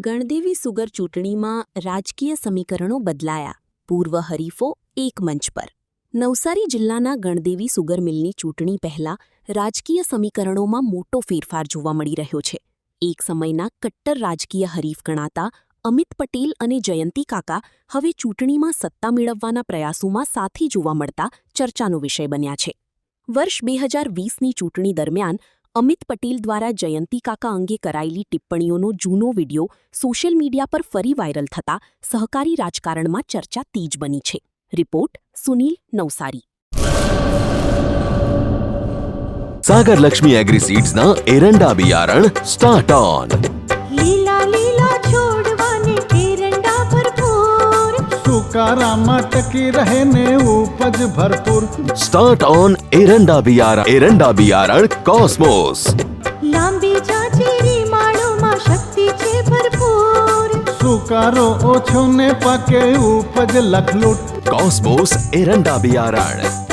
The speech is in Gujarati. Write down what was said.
ગણદેવી સુગર ચૂંટણીમાં રાજકીય સમીકરણો બદલાયા. પૂર્વ હરીફો એક મંચ પર. નવસારી જિલ્લાના ગણદેવી સુગર મિલની ચૂંટણી પહેલા રાજકીય સમીકરણોમાં મોટો ફેરફાર જોવા મળી રહ્યો છે. એક સમયના કટ્ટર રાજકીય હરીફ ગણાતા અમિત પટેલ અને જયંતી કાકા હવે ચૂંટણીમાં સત્તા મેળવવાના પ્રયાસોમાં સાથી જોવા મળતા ચર્ચાનો વિષય બન્યા છે. વર્ષ 2020ની ચૂંટણી દરમિયાન અમિત પટેલ દ્વારા જયંતી કાકા અંગે કરાયેલી ટિપ્પણીઓનો જૂનો વિડિયો સોશિયલ મીડિયા પર ફરી વાયરલ થતા સહકારી રાજકારણમાં ચર્ચા તેજ બની છે. રિપોર્ટ સુનિલ નવસારી. सागर लक्ष्मी एग्रीसीड्स ना एरंडा बियारण स्टार्ट ऑन. લીલા લીલા છોડવાને એરંડા ભરપૂર, સુકારામાં ટકી રહે ને ઉપજ ભરપૂર. स्टार्ट ऑन एरंडा बियारण कॉस्मोस. લાંબી જાચેરી માળોમાં શક્તિ છે ભરપૂર, સુકારો ઓછો ને પાકે ઉપજ લખલૂટ. कॉस्मोस एरंडा बियारण